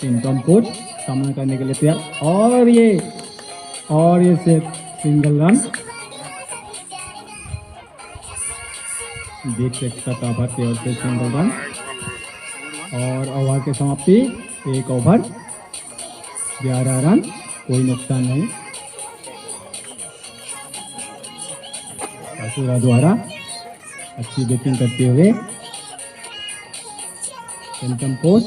Income coach सामना करने के लिए तैयार और ये से सिंगल रन देख सकता था भरते और से सिंगल रन और ओवर की समाप्ति एक ओवर 11 रन कोई नुकसान नहीं। असुरा द्वारा अच्छी बैटिंग करते हुए इनकम कोच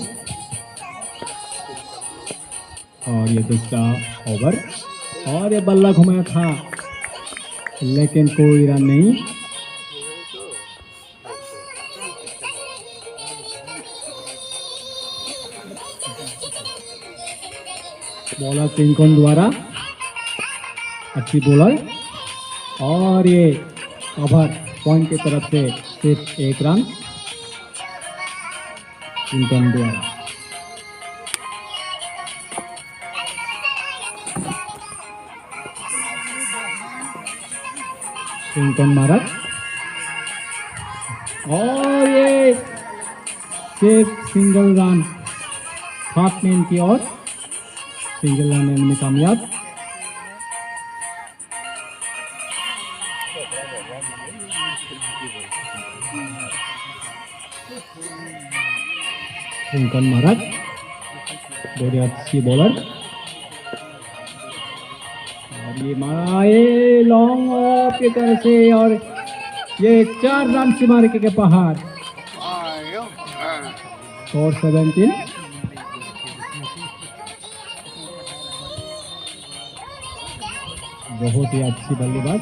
और ये दूसरा ओवर और ये बल्ला घुमाया था लेकिन कोई रन नहीं। बॉलर पिंकॉन द्वारा अच्छी बॉलर और ये ओवर पॉइंट की तरफ से सिर्फ एक रन पिंकॉन द्वारा। पिंकॉन मारा और ये सिर्फ सिंगल रन हाफ मैन की ओर सिंगल रन में कामयाब। पिंकॉन महाराज बड़ी अच्छी बॉलर और ये मारा ये लॉन्ग ऑफ की तरह से और ये 4 रन सीमा रेखा के बाहर और 17। बहुत ही अच्छी बल्लेबाज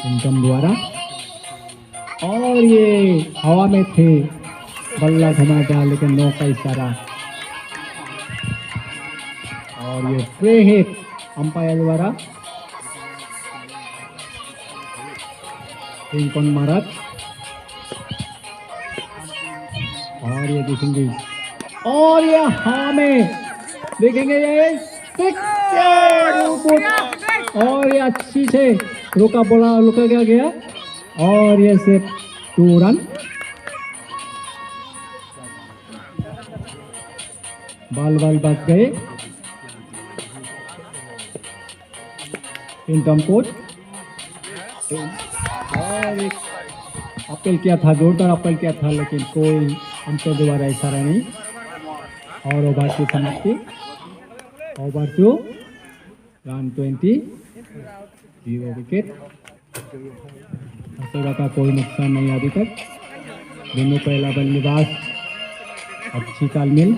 इनकम द्वारा और ये हवा में थे बल्ला घुमा था लेकिन नो का इशारा और ये फ्री हिट अंपायर द्वारा पिंकॉन महाराज और ये देखेंगे और ये हवा में देखेंगे ये और ये अच्छी से रुका गया और ये सिर्फ 2 रन। बाल बच गए। इनकम कोच और एक अपील किया था जोरदार अपील किया था लेकिन कोई अंतर द्वारा इशारा नहीं और ओवर की समाप्ति ओवर 2 रन 20 0 विकेट। असुरा का कोई नुकसान नहीं अभी तक। दोनों पहला बल्लेबाज अच्छी तालमेल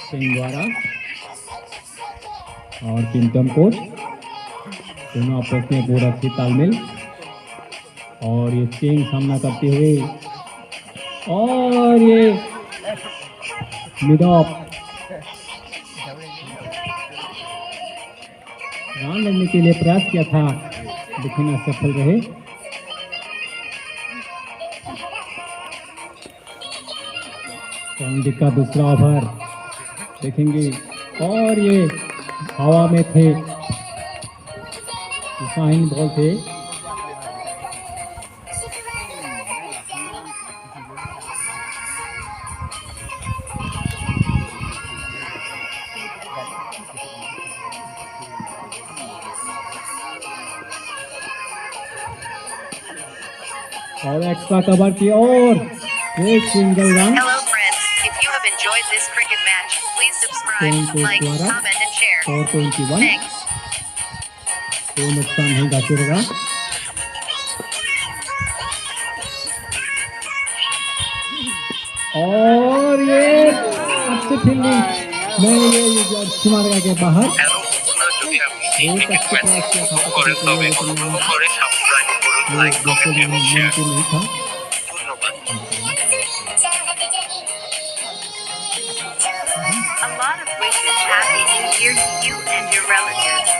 सिंह द्वारा और पिंकम कोच दोनों आपस में बहुत अच्छी तालमेल और ये चेंज सामना करते हुए और ये मिड ऑफ रन लेने के लिए प्रयास किया था लेकिन असफल रहे। संदीप का दूसरा ओवर देखेंगे और ये हवा में थे साइन बॉल थे और एक्स्ट्रा कवर की और एक single run. Hello friends, if you have enjoyed this cricket match, please subscribe, like, comment and share. और 21 Thanks. कोई नुकसान नहीं जाते रहेगा और ये अच्छी फील्डिंग नहीं ये अच्छी मारेगा के बाहर एक अच्छी प्रयास किया था नहीं था। A lot of wishes happy new year to you and your relatives.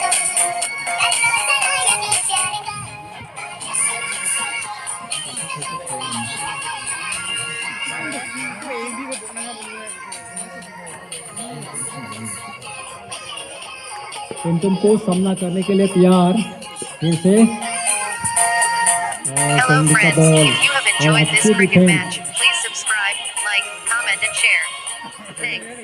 Tentam को सामना करने के लिए तैयार फिर से और Hello संधि का friends, ball if you have और enjoyed this अच्छी cricket defence match, please subscribe, like, comment and share. Thanks.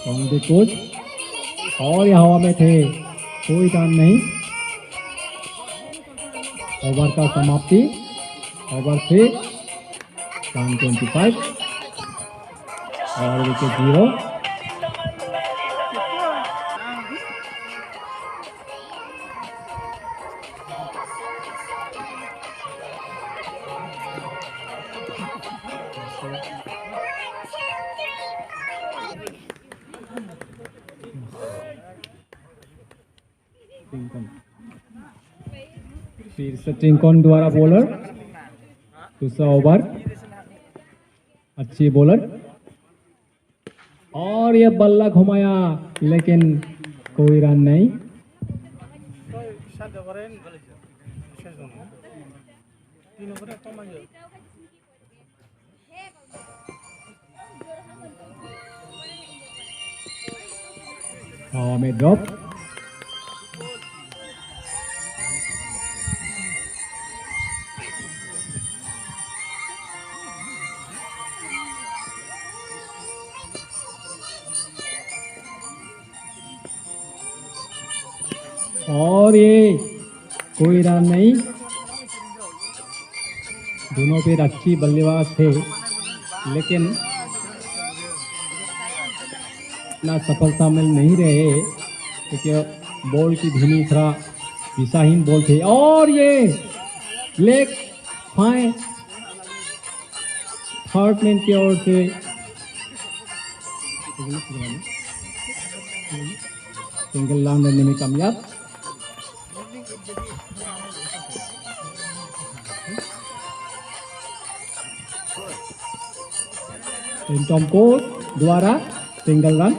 कांग्रे कोच और ये हवा में थे कोई रन नहीं ओवर का समाप्ति ओवर 3 रन 25 और विकेट 0 फिर से टिंकॉन द्वारा बॉलर दूसरा ओवर अच्छी बॉलर और ये बल्ला घुमाया लेकिन कोई रन नहीं हवा में ड्रॉप और ये कोई रन नहीं दोनों पे अच्छी बल्लेबाज थे लेकिन इतना सफलता मिल नहीं रहे क्योंकि बॉल की धीमी थोड़ा दिशाहीन बॉल थे और ये लेग फाइन थर्ड मैन की ओर से सिंगल रन लेने में कामयाब टिंटम को द्वारा सिंगल रन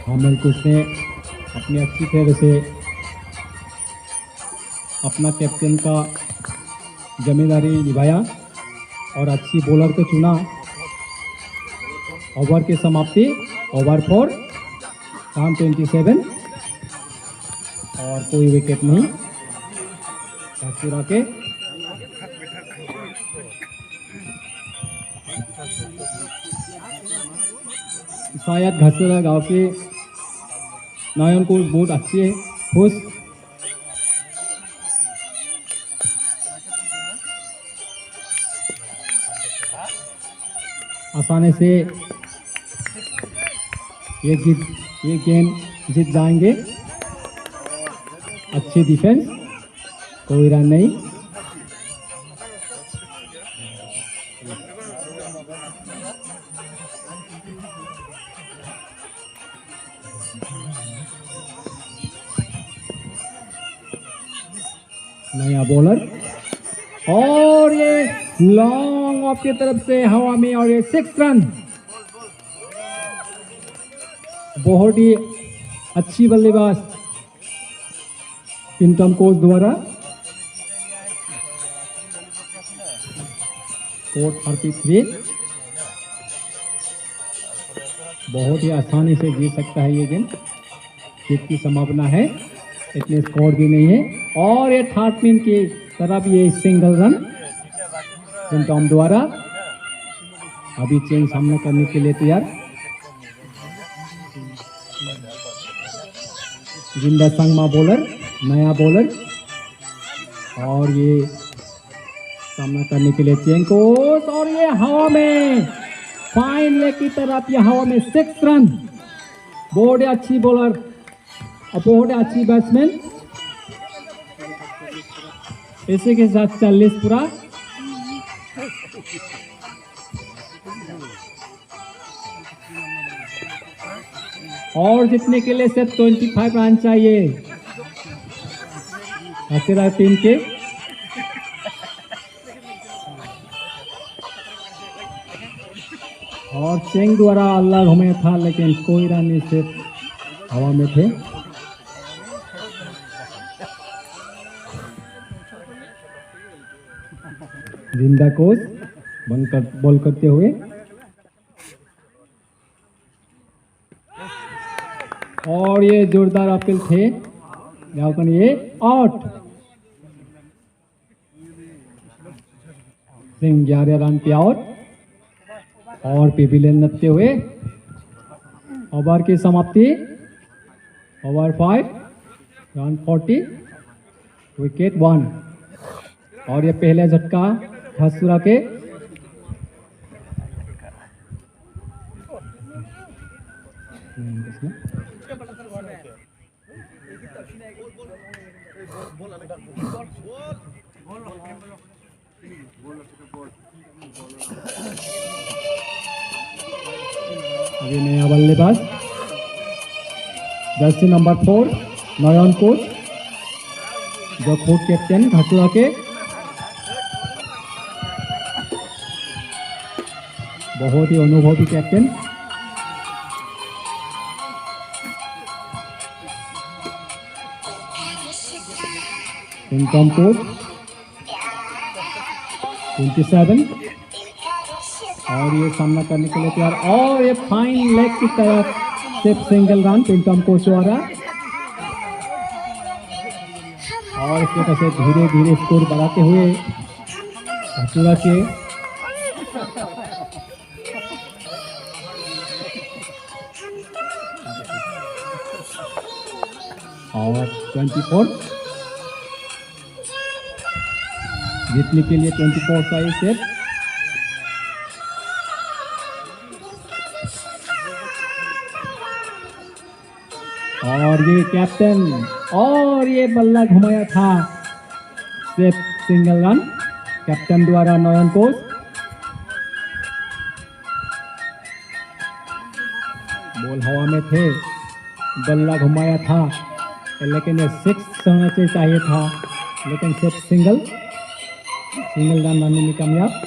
हामिल कुछ ने अपनी अच्छी तरह से अपना कैप्टन का जिम्मेदारी निभाया और अच्छी बॉलर को चुना ओवर की समाप्ति ओवर 4 रन 27 और कोई विकेट नहीं घासपुरा के शायद घासपुरा गांव के नयन को बहुत अच्छी है खुश आसानी से ये गेम जीत जाएंगे अच्छी डिफेंस कोई रन नहीं नया बॉलर और ये लॉन्ग ऑफ की तरफ से हवा में और ये 6 रन बहुत ही अच्छी बल्लेबाज टिंटम कोच द्वारा कोट 33 बहुत ही आसानी से जीत सकता है ये गेम जीत की संभावना है इतने स्कोर भी नहीं है और ये थर्ड मैन की तरफ ये सिंगल रन टिंटम द्वारा अभी चेंज सामना करने के लिए तैयार जिंदा संगमा बॉलर नया बॉलर और ये सामना करने के लिए चेंकोस और ये हवा में फाइन लेग की तरफ ये हवा में 6 रन बहुत अच्छी बॉलर और बहुत अच्छी बैट्समैन इसी के साथ 40 पूरा और जीतने के लिए सिर्फ 25 रन चाहिए हसीरा टीम के। और सिंह द्वारा अल्लाह घुमाया था लेकिन कोई रन नहीं, सिर्फ हवा में थे। जिंदा कोच बॉल करते हुए और ये जोरदार अपील थे, ये आउट। सिंह 11 रन पे आउट और पेविलियन नपते हुए ओवर की समाप्ति। Over 5 run 40 wicket 1। और ये पहले झटका हसूरा के। अभी नया बल्लेबाज जर्सी नंबर 4 नयन कोच, जो खुद कैप्टन हसूरा के। बहुत ही अनुभवी कैप्टन। इनकम कोच 27 और ये सामना करने के लिए तैयार। और ये फाइन लेग की तरफ सिर्फ सिंगल रन इनकम कोच द्वारा। और इस तरह से धीरे धीरे स्कोर बढ़ाते हुए हसूरा के और 24 जीतने के लिए 24 चाहिए सिर्फ। और ये कैप्टन और ये बल्ला घुमाया था, सिर्फ सिंगल रन कैप्टन द्वारा नयन कोच। बॉल हवा में थे, बल्ला घुमाया था लेकिन ये 6 होना चाहिए था, लेकिन सिर्फ सिंगल रन बनाने में कामयाब।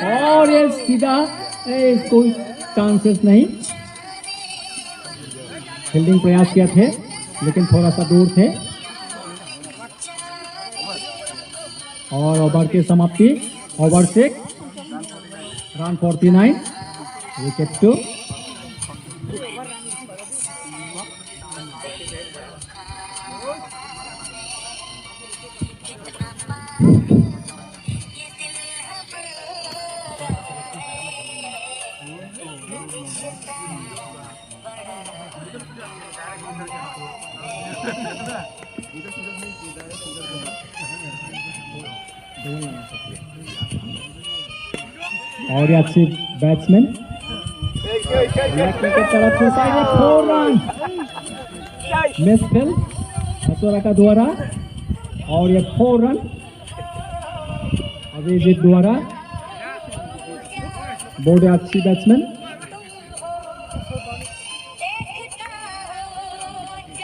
और ये सीधा कोई चांसेस नहीं। फील्डिंग प्रयास किया थे लेकिन थोड़ा सा दूर थे। और ओवर की समाप्ति ओवर 6 रन 49 विकेट 2। और ये अच्छी बैट्समैन लकी की तरफ से साइड 4 रन मिस फिल हसोरा का द्वारा और ये 4 रन अभिजीत द्वारा बहुत अच्छी बैट्समैन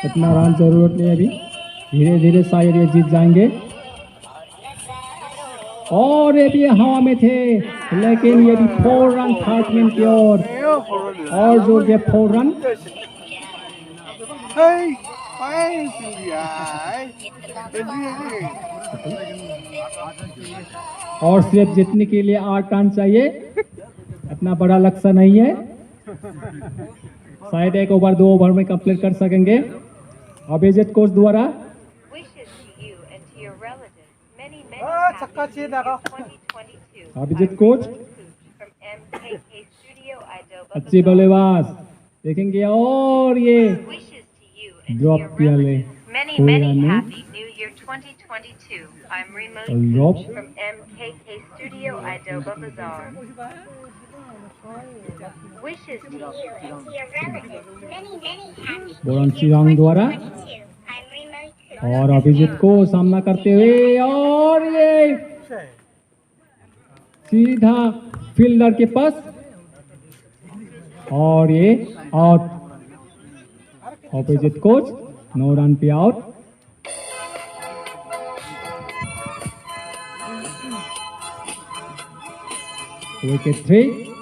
इतना रन जरूरत नहीं अभी धीरे धीरे शायद ये जीत जाएंगे और ये भी हवा में थे लेकिन ये भी 4 रन थर्ड मैन की ओर और जो ये 4 रन और सिर्फ जीतने के लिए 8 रन चाहिए इतना बड़ा लक्ष्य नहीं है शायद 1 ओवर 2 ओवर में कंप्लीट कर सकेंगे अभिजीत कोच द्वारा Wishes to you and to your relatives many, many happy 2022. Abhijeet coach From MKK Studio, Idoba. अच्छी बल्लेबाज देखेंगे और ये Wishes to you and to drop your किया ले relatives many, कोई many रन नहीं happy New Year 2022. I'm remote drop from MKK Studio, Idoba Bazaar. Wishes to you and to your relatives many, many happy बोरंशी रंग द्वारा 2022. I'm remote और अभिजीत को सामना करते हुए और ये सीधा फील्डर के पास और ये आउट अभिजीत कोच 9 रन पे आउट विकेट 3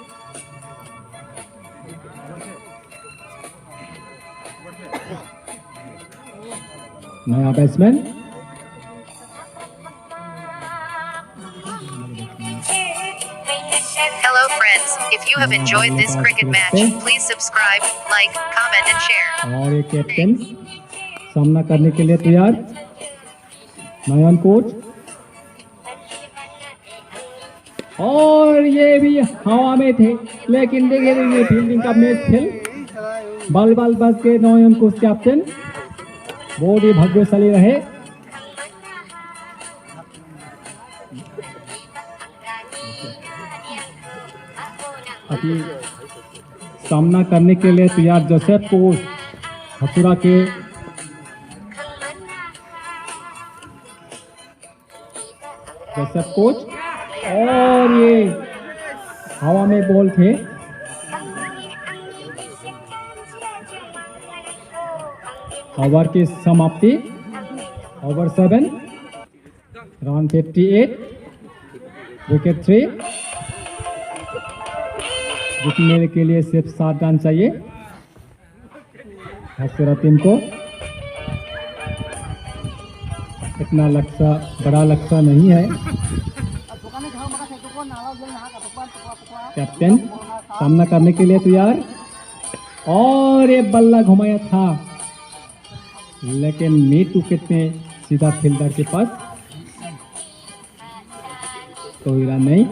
नया batsman Hello friends, if you have enjoyed this cricket match, please subscribe, like, comment and share. और ये कैप्टन सामना करने के लिए तैयार नयन कोच और ये भी हवा में थे लेकिन देखिए ये फील्डिंग का मैच खेल बल बल बस के नयन कोच कैप्टन बहुत ही भाग्यशाली रहे अभी सामना करने के लिए तैयार जोसेफ कोच हथुरा के जोसेफ कोच और ये हवा में बॉल थे ओवर की समाप्ति ओवर 7 रन 58 विकेट 3 जीतने के लिए सिर्फ 7 रन चाहिए हसरा टीम को इतना लक्ष्य बड़ा लक्ष्य नहीं है कैप्टन सामना करने के लिए तैयार और ये बल्ला घुमाया था लेकिन मिड विकेट में सीधा फील्डर के पास कोई रन नहीं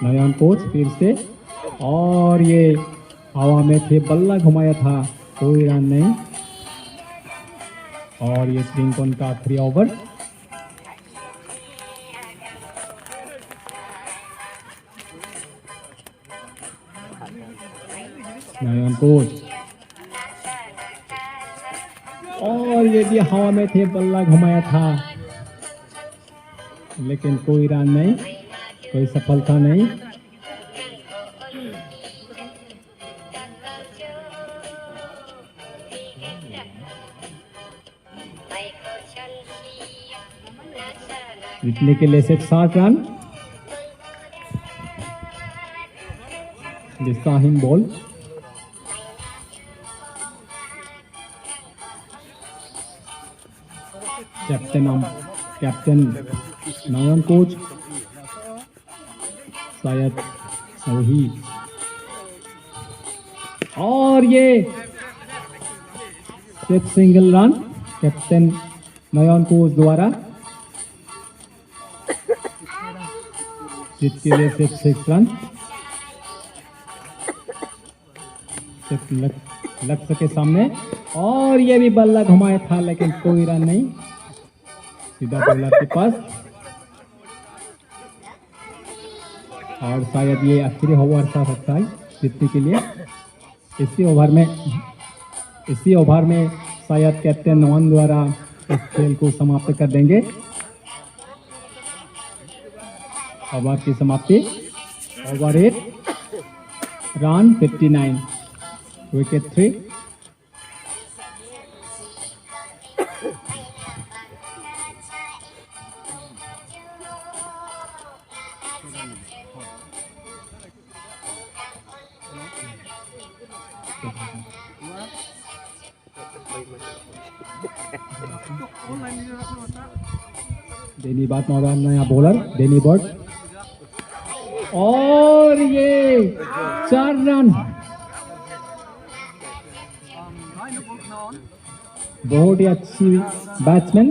नयन कोच फिर से और ये हवा में थे बल्ला घुमाया था कोई रन नहीं और ये श्रीलंकन का 3 ओवर नयन कोच और ये भी हवा में थे बल्ला घुमाया था लेकिन कोई रन नहीं कोई सफलता नहीं जीतने के लिए सिर्फ 60 रन शाहीन बॉल कैप्टन नयन कोच शायद वही और ये सिर्फ सिंगल रन कैप्टन नयन कोच द्वारा जीत के लिए सिर्फ 6 रन सिर्फ लक्ष्य के सामने और ये भी बल्ला घुमाया था लेकिन कोई रन नहीं सीधा बॉलर के पास, और शायद ये आखिरी ओवर सा सकता है जीतने के लिए। इसी ओवर में शायद कैप्टन नवन द्वारा इस खेल को समाप्त कर देंगे। ओवर की समाप्ति, ओवर 8, रन 59, विकेट 3। डेनी बात मौका, नया बॉलर डेनी बर्ड, और ये 4 रन। बहुत ही अच्छी बैट्समैन,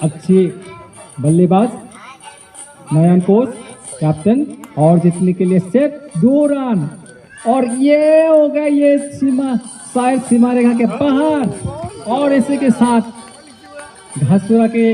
अच्छी बल्लेबाज नयन कोच कैप्टन, और जीतने के लिए सिर्फ 2 रन, और ये हो गया ये शायद सीमा रेखा के बाहर, और इसी के साथ घासपुरा के